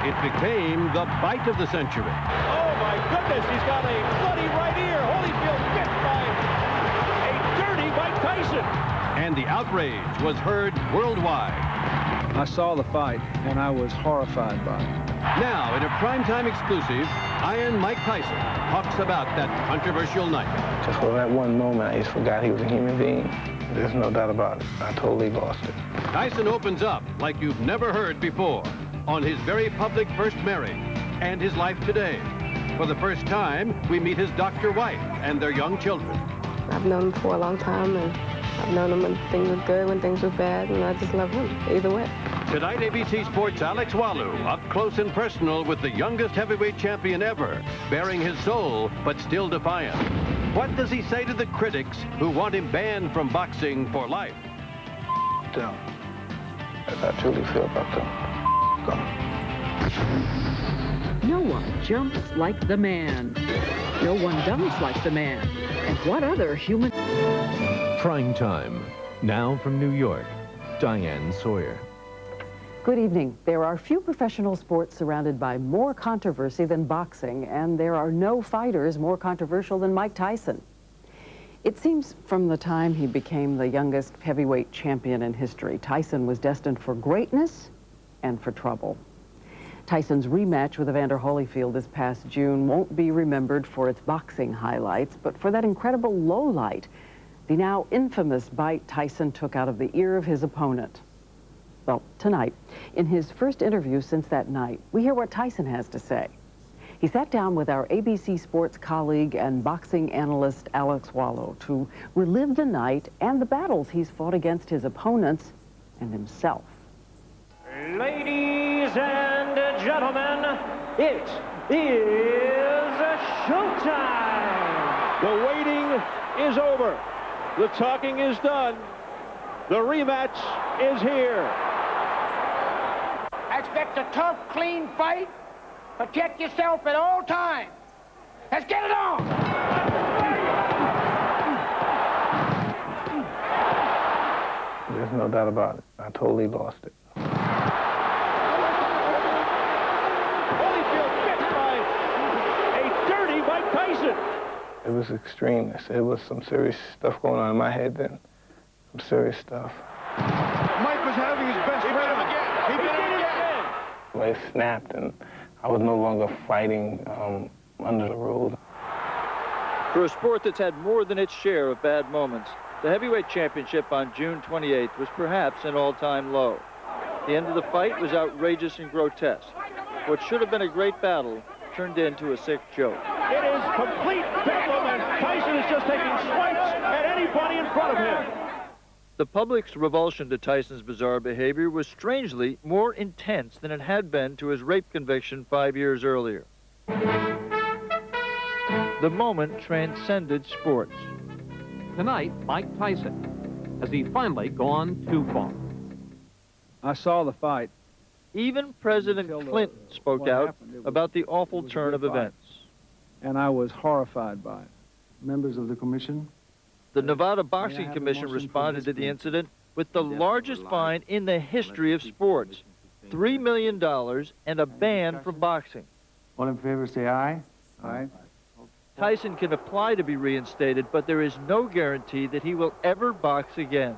It became the bite of the century. Oh, my goodness, he's got a bloody right ear. Holyfield bit by a dirty Mike Tyson. And the outrage was heard worldwide. I saw the fight, and I was horrified by it. Now, in a primetime exclusive, Iron Mike Tyson talks about that controversial night. Just for that one moment, I just forgot he was a human being. There's no doubt about it. I totally lost it. Tyson opens up like you've never heard before on his very public first marriage and his life today. For the first time, we meet his doctor wife and their young children. I've known him for a long time, and I've known him when things were good, when things were bad, and I just love him either way. Tonight, ABC Sports' Alex Wallau, up close and personal with the youngest heavyweight champion ever, bearing his soul, but still defiant. What does he say to the critics who want him banned from boxing for life? Them. As I truly feel about them. No one jumps like the man. No one dunks like the man. And what other human... Prime Time. Now from New York, Diane Sawyer. Good evening. There are few professional sports surrounded by more controversy than boxing, and there are no fighters more controversial than Mike Tyson. It seems from the time he became the youngest heavyweight champion in history, Tyson was destined for greatness and for trouble. Tyson's rematch with Evander Holyfield this past June won't be remembered for its boxing highlights, but for that incredible lowlight, the now infamous bite Tyson took out of the ear of his opponent. Well, tonight, in his first interview since that night, we hear what Tyson has to say. He sat down with our ABC Sports colleague and boxing analyst Alex Wallau to relive the night and the battles he's fought against his opponents and himself. Ladies and gentlemen, it is showtime. The waiting is over. The talking is done. The rematch is here. I expect a tough, clean fight. Protect yourself at all times. Let's get it on! There's no doubt about it. I totally lost it. Holyfield bit by a dirty Mike Tyson. It was extreme. It was some serious stuff going on in my head then. Some serious stuff. Mike was having his best round. He bit him again. It snapped, and I was no longer fighting under the rules. For a sport that's had more than its share of bad moments, the heavyweight championship on June 28th was perhaps an all-time low. The end of the fight was outrageous and grotesque. What should have been a great battle turned into a sick joke. It is complete bedlam, and Tyson is just taking swipes at anybody in front of him. The public's revulsion to Tyson's bizarre behavior was strangely more intense than it had been to his rape conviction 5 years earlier. The moment transcended sports. Tonight, Mike Tyson. Has he finally gone too far? I saw the fight. Even President Clinton spoke out about the awful turn of events. And I was horrified by it. Members of the commission? The Nevada Boxing Commission responded to the incident with the largest fine in the history of sports, $3 million and a ban from boxing. All in favor, say aye. Aye. Tyson can apply to be reinstated, but there is no guarantee that he will ever box again.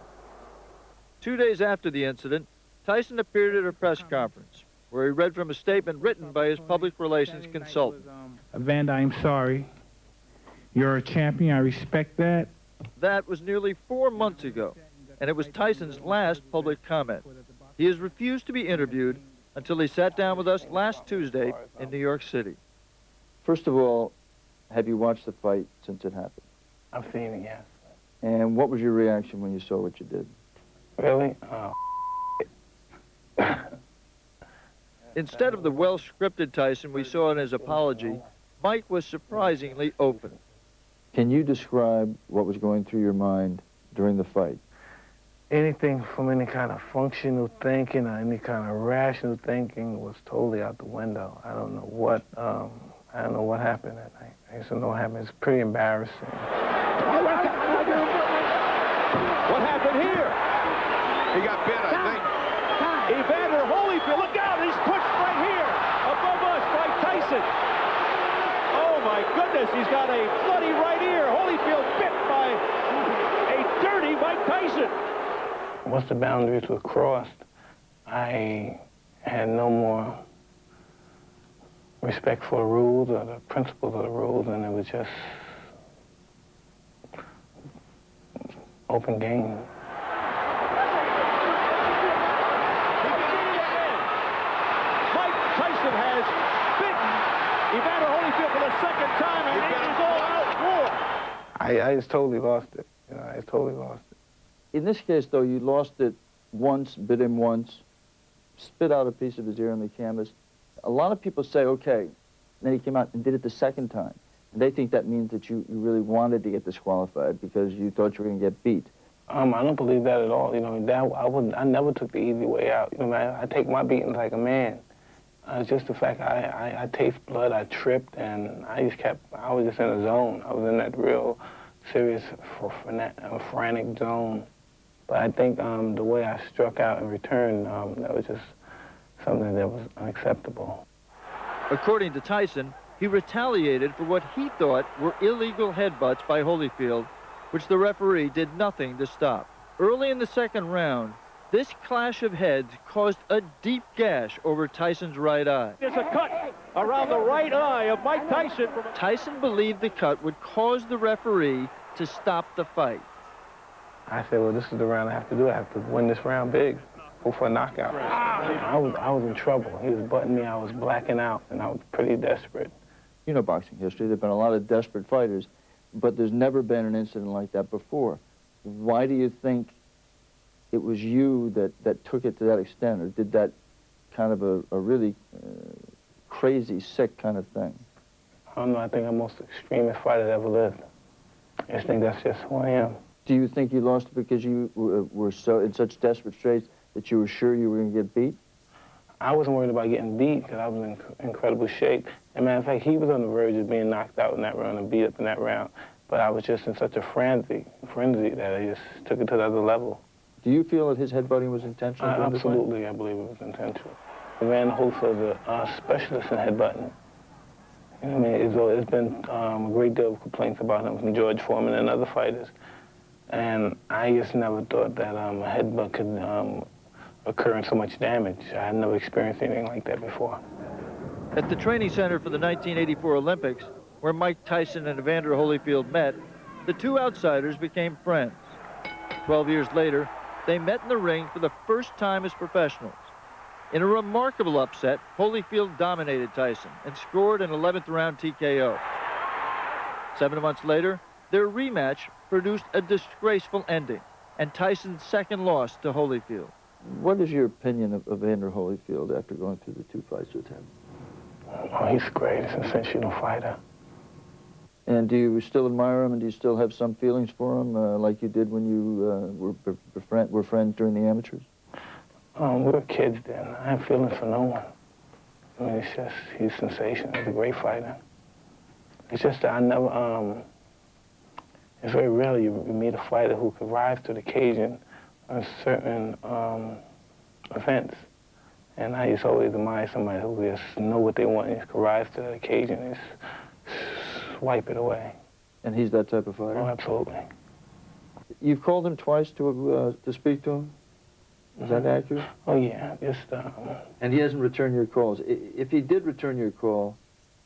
2 days after the incident, Tyson appeared at a press conference where he read from a statement written by his public relations consultant. Evander, I'm sorry. You're a champion. I respect that. That was nearly 4 months ago, and it was Tyson's last public comment. He has refused to be interviewed until he sat down with us last Tuesday in New York City. First of all, have you watched the fight since it happened? I've seen it, yes. And what was your reaction when you saw what you did? Really? Oh, Instead of the well-scripted Tyson we saw in his apology, Mike was surprisingly open. Can you describe what was going through your mind during the fight? anything from any kind of functional thinking or any kind of rational thinking was totally out the window. I don't know what happened that night. I just don't know what happened. It's pretty embarrassing. What happened here? He got bit, I think. Evander Holyfield, look out, he's pushed right here. once the boundaries were crossed, I had no more respect for the rules or the principles of the rules, and it was just open game. Mike Tyson has beaten Evander Holyfield for the second time, and it is all-out war. I just totally lost it. You know, I just totally lost it. In this case, though, you lost it once, bit him once, spit out a piece of his ear on the canvas. A lot of people say, okay, and then he came out and did it the second time. And they think that means that you really wanted to get disqualified because you thought you were going to get beat. I don't believe that at all. You know, I never took the easy way out. You know, I take my beatings like a man. It's just the fact I taste blood, I tripped, and I was just in a zone. I was in that real serious, frantic zone. But I think the way I struck out in return, that was just something that was unacceptable. According to Tyson, he retaliated for what he thought were illegal headbutts by Holyfield, which the referee did nothing to stop. Early in the second round, this clash of heads caused a deep gash over Tyson's right eye. There's a cut around the right eye of Mike Tyson. Tyson believed the cut would cause the referee to stop the fight. I said, well, this is the round I have to do. I have to win this round big. Go for a knockout. I was in trouble. He was butting me. I was blacking out, and I was pretty desperate. You know boxing history. There have been a lot of desperate fighters, but there's never been an incident like that before. Why do you think it was you that took it to that extent, or did that kind of a really crazy, sick kind of thing? I don't know. I think I'm the most extremist fighter that ever lived. I just think that's just who I am. Do you think you lost it because you were so in such desperate straits that you were sure you were going to get beat? I wasn't worried about getting beat because I was in incredible shape. As a matter of fact, he was on the verge of being knocked out in that round and beat up in that round. But I was just in such a frenzy that I just took it to the other level. Do you feel that his headbutting was intentional? Absolutely, I believe it was intentional. Evander Holyfield is a specialist in headbutting. You know what I mean? It's been a great deal of complaints about him from George Foreman and other fighters. And I just never thought that a headbutt could occur in so much damage. I had never experienced anything like that before. At the training center for the 1984 Olympics, where Mike Tyson and Evander Holyfield met, the two outsiders became friends. 12 years later, they met in the ring for the first time as professionals. In a remarkable upset, Holyfield dominated Tyson and scored an 11th round TKO. 7 months later, their rematch produced a disgraceful ending and Tyson's second loss to Holyfield. What is your opinion of Evander Holyfield after going through the 2 fights with him? Oh, he's great. He's a sensational fighter. And do you still admire him, and do you still have some feelings for him, like you did when you were friends during the amateurs? We were kids then. I have feelings for no one. I mean, it's just, he's sensational. He's a great fighter. It's just that I never, it's very rare you meet a fighter who could rise to the occasion on certain events. And I just always admire somebody who just know what they want and just could rise to the occasion and just swipe it away. And he's that type of fighter? Oh, absolutely. You've called him twice to speak to him? Is that accurate? Oh, yeah. Just, and he hasn't returned your calls. If he did return your call,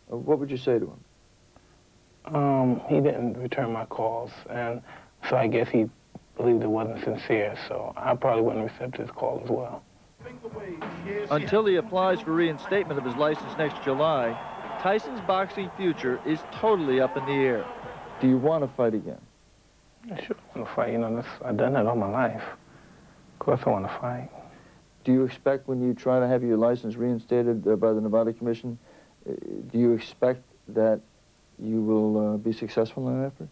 what would you say to him? He didn't return my calls, and so I guess he believed it wasn't sincere, so I probably wouldn't accept his call as well. Until he applies for reinstatement of his license next July, Tyson's boxing future is totally up in the air. Do you want to fight again? I sure want to fight. You know, I've done that all my life. Of course I want to fight. Do you expect when you try to have your license reinstated by the Nevada Commission, do you expect that you will be successful in that effort?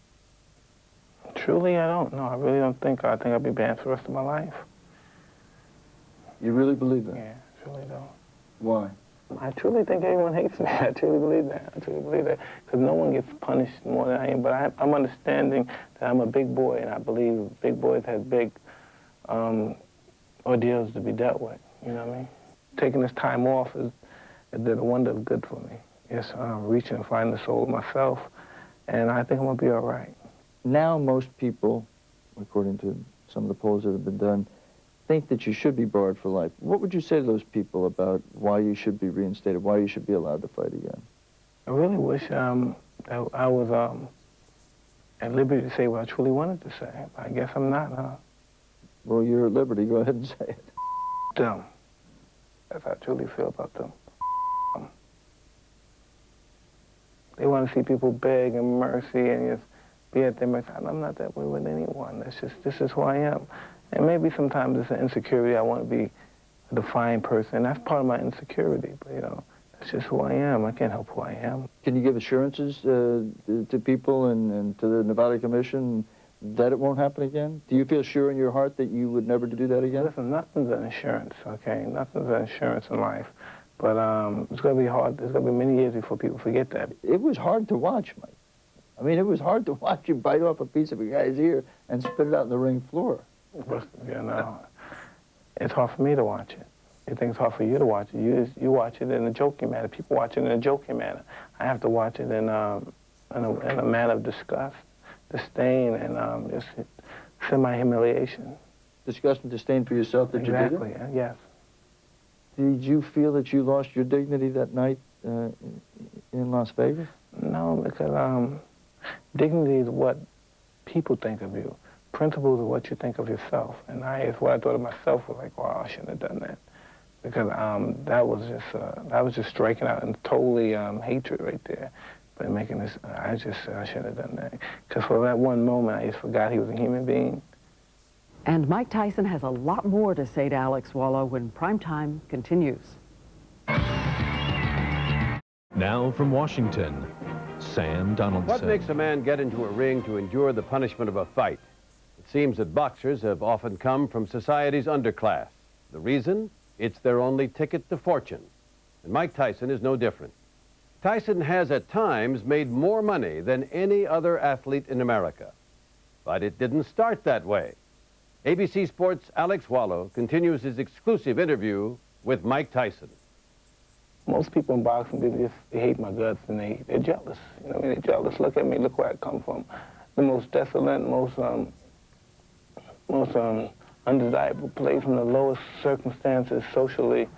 Truly, I don't know. I really don't think. I think I'll be banned for the rest of my life. You really believe that? Yeah, I truly do. Why? I truly think everyone hates me. I truly believe that. I truly believe that. Because no one gets punished more than I am. But I'm understanding that I'm a big boy, and I believe big boys have big ordeals to be dealt with. You know what I mean? Taking this time off did a wonder of good for me. It's reaching and finding the soul of myself, and I think I'm going to be all right. Now most people, according to some of the polls that have been done, think that you should be barred for life. What would you say to those people about why you should be reinstated, why you should be allowed to fight again? I really wish that I was at liberty to say what I truly wanted to say. I guess I'm not, huh? Well, you're at liberty. Go ahead and say it. Them. That's how I truly feel about them. They want to see people beg and mercy and just be at their mercy. I'm not that way with anyone. This is who I am. And maybe sometimes it's an insecurity. I want to be a defined person. That's part of my insecurity, but you know, that's just who I am. I can't help who I am. Can you give assurances to people and to the Nevada Commission that it won't happen again? Do you feel sure in your heart that you would never do that again? Listen, nothing's an insurance, okay? Nothing's an insurance in life. But it's going to be hard. There's going to be many years before people forget that. It was hard to watch, Mike. I mean, it was hard to watch you bite off a piece of a guy's ear and spit it out on the ring floor. You know, it's hard for me to watch it. You think it's hard for you to watch it. You watch it in a joking manner. People watch it in a joking manner. I have to watch it in a manner of disgust, disdain, and just semi-humiliation. Disgust and disdain for yourself that exactly, you did it? Yes. Did you feel that you lost your dignity that night in Las Vegas? No, because dignity is what people think of you. Principles are what you think of yourself. And what I thought of myself was like, wow, I shouldn't have done that. Because that was just striking out and totally hatred right there. But making this, I shouldn't have done that. Because for that one moment, I just forgot he was a human being. And Mike Tyson has a lot more to say to Alex Wallau when Primetime continues. Now from Washington, Sam Donaldson. What makes a man get into a ring to endure the punishment of a fight? It seems that boxers have often come from society's underclass. The reason? It's their only ticket to fortune. And Mike Tyson is no different. Tyson has at times made more money than any other athlete in America. But it didn't start that way. ABC Sports' Alex Wallau continues his exclusive interview with Mike Tyson. Most people in boxing, they hate my guts and they're jealous. You know, they're jealous. Look at me, look where I come from. The most desolate, most undesirable place from the lowest circumstances socially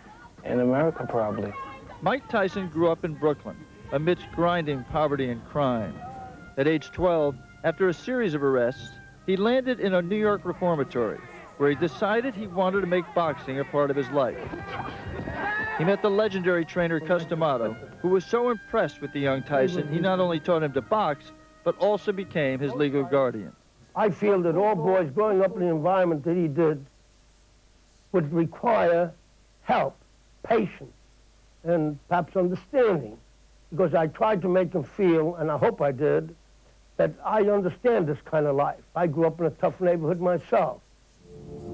in America, probably. Mike Tyson grew up in Brooklyn amidst grinding poverty and crime. At age 12, after a series of arrests, he landed in a New York reformatory where he decided he wanted to make boxing a part of his life. He met the legendary trainer Customato, who was so impressed with the young Tyson, he not only taught him to box, but also became his legal guardian. I feel that all boys growing up in the environment that he did would require help, patience, and perhaps understanding, because I tried to make them feel, and I hope I did, that I understand this kind of life. I grew up in a tough neighborhood myself.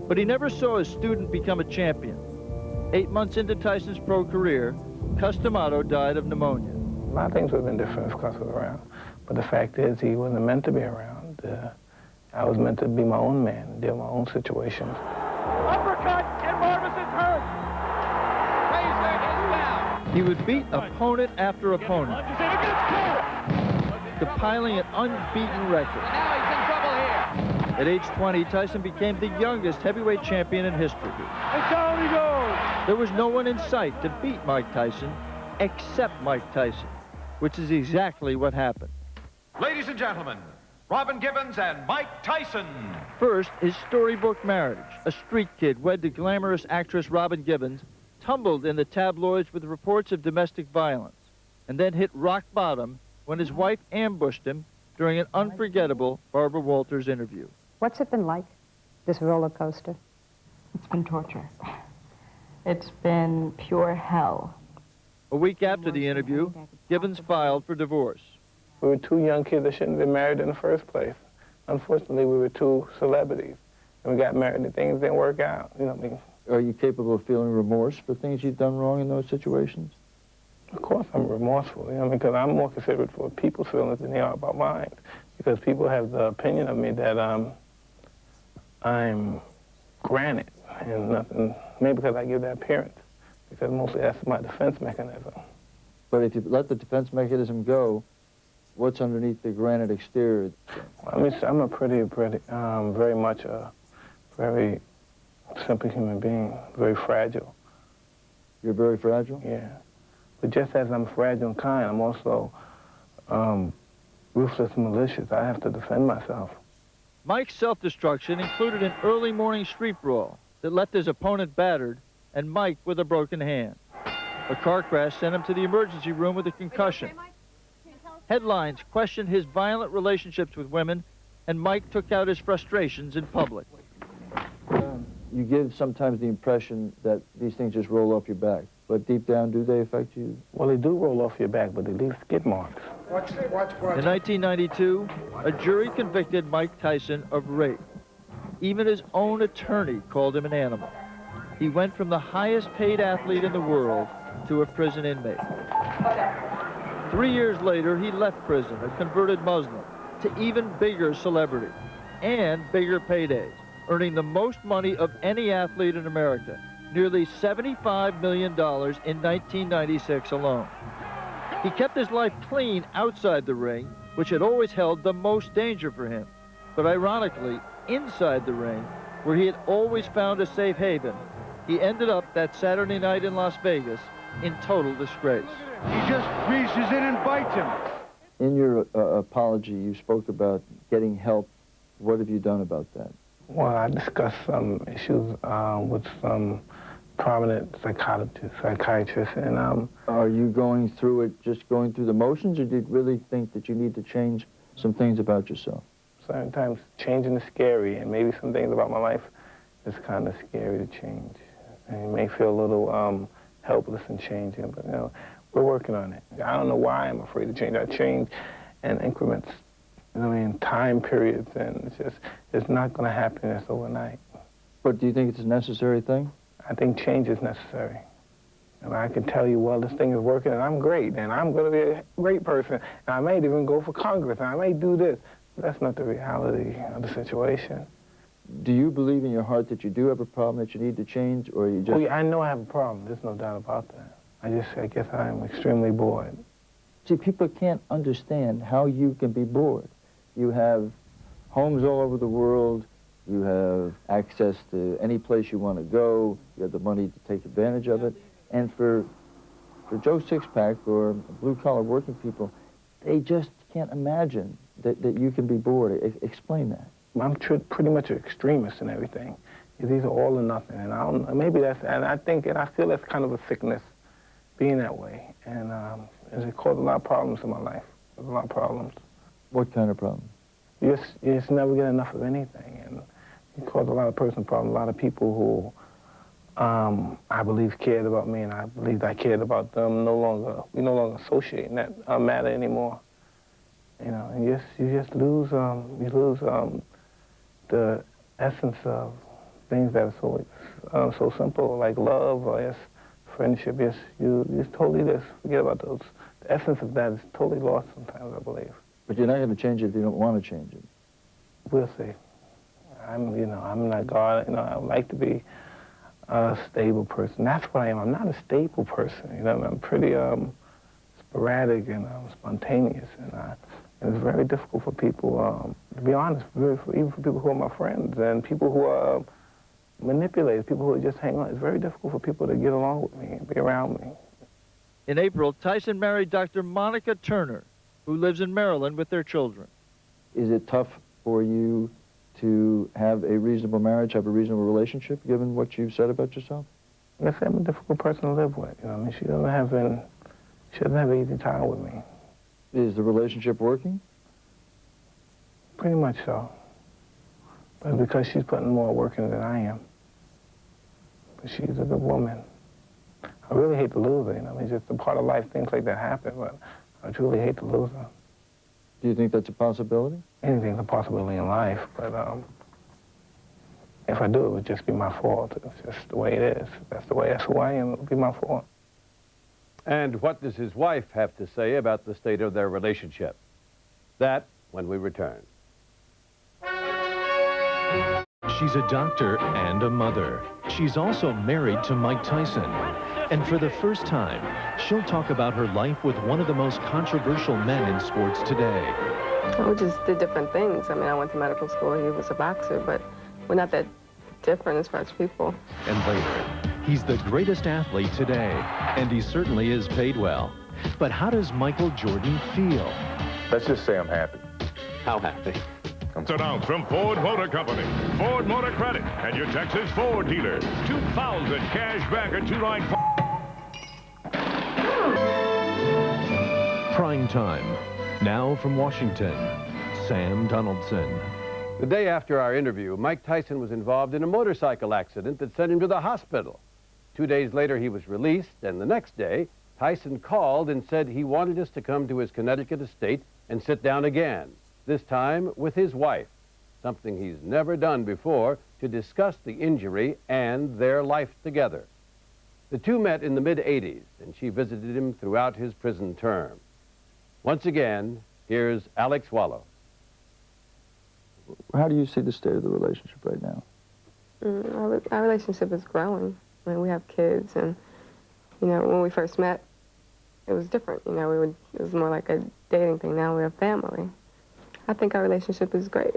But he never saw his student become a champion. 8 months into Tyson's pro career, Customato died of pneumonia. A lot of things would have been different if Cus was around. But the fact is, he wasn't meant to be around. I was meant to be my own man, deal with my own situations. Uppercut, and Marvison's hurt. Tyson is down. He would beat opponent after opponent, compiling an unbeaten record. Now he's in trouble here. At age 20, Tyson became the youngest heavyweight champion in history. And down he goes. There was no one in sight to beat Mike Tyson except Mike Tyson, which is exactly what happened. Ladies and gentlemen, Robin Givens and Mike Tyson. First, his storybook marriage. A street kid wed to glamorous actress Robin Givens, tumbled in the tabloids with reports of domestic violence, and then hit rock bottom when his wife ambushed him during an unforgettable Barbara Walters interview. What's it been like, this roller coaster? It's been torture. It's been pure hell. A week after the interview, Givens filed for divorce. We were two young kids that shouldn't have been married in the first place. Unfortunately, we were two celebrities, and we got married and things didn't work out. You know what I mean? Are you capable of feeling remorse for things you've done wrong in those situations? Of course I'm remorseful, you know, because I'm more considerate for people's feelings than they are about mine. Because people have the opinion of me that I'm granite and nothing, maybe because I give that appearance, because mostly that's my defense mechanism. But if you let the defense mechanism go, what's underneath the granite exterior? I mean, I'm a very much a very simple human being, very fragile. You're very fragile? Yeah. But just as I'm fragile and kind, I'm also ruthless and malicious. I have to defend myself. Mike's self-destruction included an early morning street brawl that left his opponent battered and Mike with a broken hand. A car crash sent him to the emergency room with a concussion. Headlines questioned his violent relationships with women, and Mike took out his frustrations in public. You give sometimes the impression that these things just roll off your back, but deep down, do they affect you? Well, they do roll off your back, but they leave skid marks. In 1992, a jury convicted Mike Tyson of rape. Even his own attorney called him an animal. He went from the highest paid athlete in the world to a prison inmate. 3 years later, he left prison, a converted Muslim, to even bigger celebrity and bigger paydays, earning the most money of any athlete in America, nearly $75 million in 1996 alone. He kept his life clean outside the ring, which had always held the most danger for him. But ironically, inside the ring, where he had always found a safe haven, he ended up that Saturday night in Las Vegas in total disgrace. He just reaches in and bites him. In your apology, you spoke about getting help. What have you done about that? Well, I discussed some issues with some prominent psychiatrists, and are you going through it, just going through the motions, or do you really think that you need to change some things about yourself? Sometimes changing is scary, and maybe some things about my life is kind of scary to change. And you may feel a little helpless in changing, but you know, we're working on it. I don't know why I'm afraid to change. I change in increments, you know what I mean, time periods, and it's not going to happen just overnight. But do you think it's a necessary thing? I think change is necessary. And I can tell you, well, this thing is working, and I'm great, and I'm going to be a great person, and I may even go for Congress, and I may do this. But that's not the reality of the situation. Do you believe in your heart that you do have a problem that you need to change, or you just... Oh, yeah, I know I have a problem. There's no doubt about that. I guess I'm extremely bored. See, people can't understand how you can be bored. You have homes all over the world. You have access to any place you want to go. You have the money to take advantage of it. And for Joe Sixpack or blue-collar working people, they just can't imagine that you can be bored. Explain that. I'm pretty much an extremist in everything. These are all or nothing, and I don't, maybe that's, and I think, and I feel that's kind of a sickness, being that way, and it caused a lot of problems in my life. There's a lot of problems. What kind of problems? You just never get enough of anything, and it caused a lot of personal problems. A lot of people who I believe cared about me, and I believed I cared about them. We no longer associate in that matter anymore. You know, and you just lose the essence of things that are so simple, like love or yes, friendship. Yes, you just totally just forget about those. The essence of that is totally lost sometimes, I believe. But you're not going to change it if you don't want to change it. We'll see. I'm not God. You know, I would like to be a stable person. That's what I am. I'm not a stable person. You know, I'm pretty sporadic and spontaneous, and it's very difficult for people, to be honest, even for people who are my friends and people who are manipulators, people who just hang on. It's very difficult for people to get along with me and be around me. In April, Tyson married Dr. Monica Turner, who lives in Maryland with their children. Is it tough for you to have a reasonable marriage, have a reasonable relationship, given what you've said about yourself? Yes, I'm a difficult person to live with. You know, I mean, she doesn't have an easy time with me. Is the relationship working? Pretty much so. But because she's putting more work in than I am. But she's a good woman. I really hate to lose her, you know. I mean, it's just a part of life, things like that happen, but I truly hate to lose her. Do you think that's a possibility? Anything's a possibility in life, but if I do, it would just be my fault. It's just the way it is. That's who I am. It would be my fault. And what does his wife have to say about the state of their relationship? That when we return. She's a doctor and a mother. She's also married to Mike Tyson. And for the first time, she'll talk about her life with one of the most controversial men in sports today. We just did different things. I mean, I went to medical school. He was a boxer, but we're not that different as far as people. And later, he's the greatest athlete today, and he certainly is paid well. But how does Michael Jordan feel? Let's just say I'm happy. How happy? Announced from Ford Motor Company, Ford Motor Credit, and your Texas Ford dealer. 2,000 cash back at 294. Prime time. Now from Washington, Sam Donaldson. The day after our interview, Mike Tyson was involved in a motorcycle accident that sent him to the hospital. 2 days later, he was released, and the next day, Tyson called and said he wanted us to come to his Connecticut estate and sit down again, this time with his wife, something he's never done before, to discuss the injury and their life together. The two met in the mid-'80s, and she visited him throughout his prison term. Once again, here's Alex Wallau. How do you see the state of the relationship right now? Our relationship is growing. I mean, we have kids, and, you know, when we first met, it was different. You know, it was more like a dating thing. Now we have family. I think our relationship is great.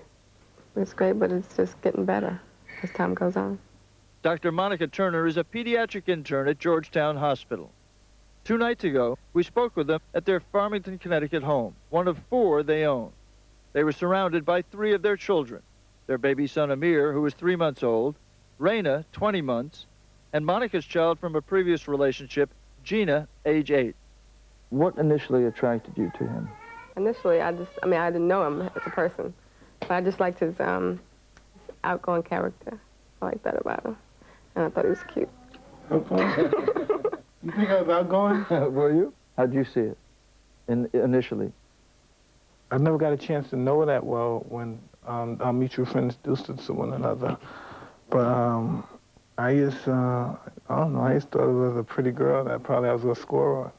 It's great, but it's just getting better as time goes on. Dr. Monica Turner is a pediatric intern at Georgetown Hospital. 2 nights ago, we spoke with them at their Farmington, Connecticut home, one of 4 they own. They were surrounded by 3 of their children, their baby son Amir, who was 3 months old, Raina, 20 months, and Monica's child from a previous relationship, Gina, age 8. What initially attracted you to him? Initially, I didn't know him as a person, but I just liked his outgoing character. I liked that about him, and I thought he was cute. You think I was outgoing? Were you? How'd you see it initially? I never got a chance to know her that well when our mutual friends introduced us to one another. But I just thought it was a pretty girl that probably I was going to score on.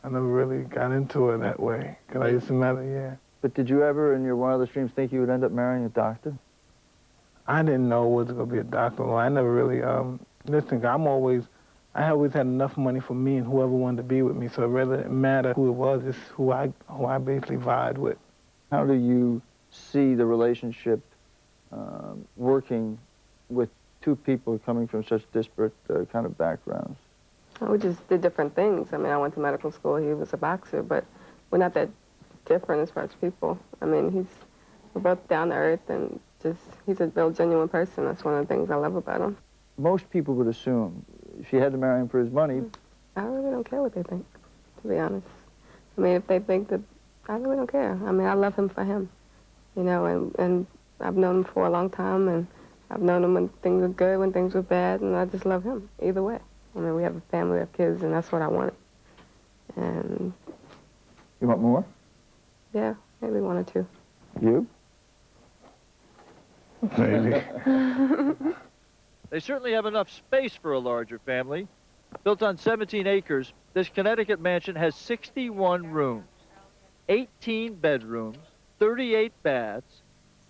I never really got into her that way, because I used to matter, yeah. But did you ever, in your wildest dreams, think you would end up marrying a doctor? I didn't know it was going to be a doctor. I never really, listen, I always had enough money for me and whoever wanted to be with me, so it really didn't matter who it was, it's who I basically vied with. How do you see the relationship working with 2 people coming from such disparate kind of backgrounds? We just did different things. I mean, I went to medical school, he was a boxer, but we're not that different as far as people. I mean, we're both down to earth, and he's a real genuine person. That's one of the things I love about him. Most people would assume if you had to marry him for his money. I really don't care what they think, to be honest. I mean, if they think that, I really don't care. I mean, I love him for him, you know, and I've known him for a long time, and I've known him when things were good, when things were bad, and I just love him either way. I mean, we have a family, we have kids, and that's what I wanted. And... You want more? Yeah, maybe 1 or 2. You? Maybe. They certainly have enough space for a larger family. Built on 17 acres, this Connecticut mansion has 61 rooms, 18 bedrooms, 38 baths,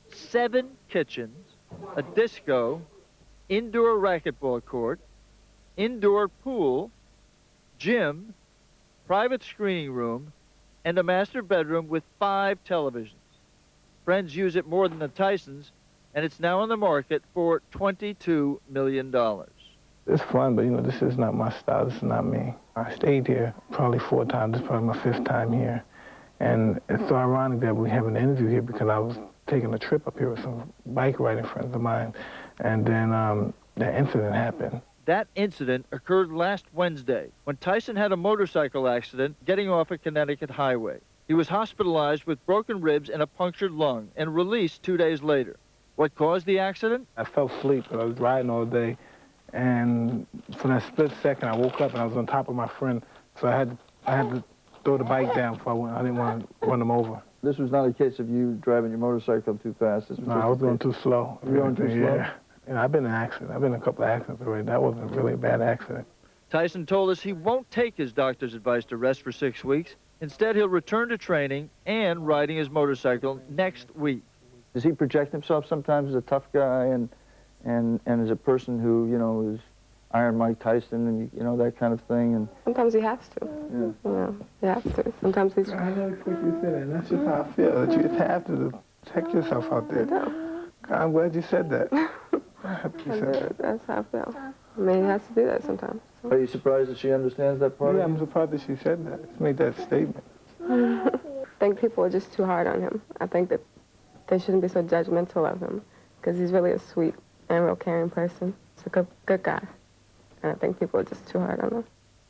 7 kitchens, a disco, indoor racquetball court, indoor pool, gym, private screening room, and a master bedroom with 5 televisions. Friends use it more than the Tysons, and it's now on the market for $22 million. It's fun, but, you know, this is not my style. This is not me. I stayed here probably 4 times. This is probably my 5th time here. And it's so ironic that we have an interview here because I was taking a trip up here with some bike riding friends of mine, and then that incident happened. That incident occurred last Wednesday when Tyson had a motorcycle accident getting off a Connecticut highway. He was hospitalized with broken ribs and a punctured lung and released 2 days later. What caused the accident? I fell asleep, but I was riding all day, and for that split second, I woke up and I was on top of my friend, so I had to throw the bike down before I didn't want to run him over. This was not a case of you driving your motorcycle too fast. No, I was going too slow. You were going too slow? Yeah. You know, I've been in an accident. I've been in a couple of accidents already. That wasn't really a bad accident. Tyson told us he won't take his doctor's advice to rest for 6 weeks. Instead, he'll return to training and riding his motorcycle next week. Does he project himself sometimes as a tough guy and as a person who, you know, is Iron Mike Tyson and, you know, that kind of thing? And sometimes he has to. Yeah. You know, he has to. Sometimes he's... I never expect you to say that, and that's just how I feel, that you just have to protect yourself out there. I do. I'm glad you said that. That's how I feel. I mean, he has to do that sometimes. So. Are you surprised that she understands that part? Yeah, I'm surprised that she said that. She made that statement. I think people are just too hard on him. I think that they shouldn't be so judgmental of him because he's really a sweet and real caring person. He's a good guy. And I think people are just too hard on him.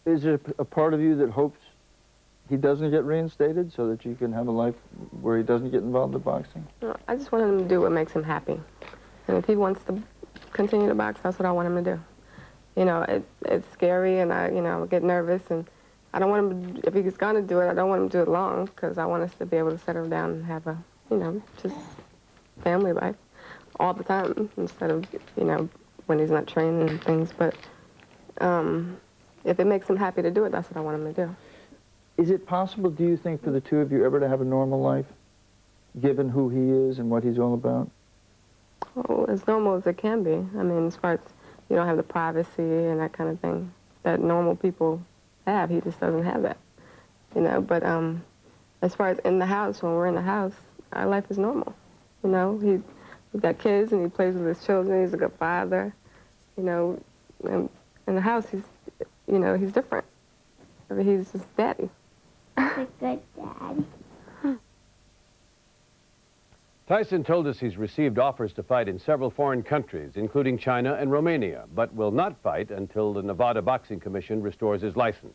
Is there a part of you that hopes he doesn't get reinstated so that you can have a life where he doesn't get involved in boxing? No, I just want him to do what makes him happy. And if he wants to continue to box, that's what I want him to do. You know, it's scary, and I get nervous, and I don't want him to, if he's going to do it, I don't want him to do it long, because I want us to be able to settle down and have a, just family life all the time, instead of, when he's not training and things. But if it makes him happy to do it, that's what I want him to do. Is it possible, do you think, for the two of you ever to have a normal life, given who he is and what he's all about? Oh, as normal as it can be. I mean, as far as you don't have the privacy and that kind of thing that normal people have, he just doesn't have that, But as far as in the house, when we're in the house, our life is normal. He's got kids and he plays with his children. He's a good father, And in the house, he's different. I mean, he's just daddy. He's a good daddy. Tyson told us he's received offers to fight in several foreign countries, including China and Romania, but will not fight until the Nevada Boxing Commission restores his license.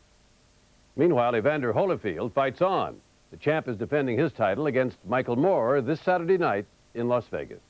Meanwhile, Evander Holyfield fights on. The champ is defending his title against Michael Moore this Saturday night in Las Vegas.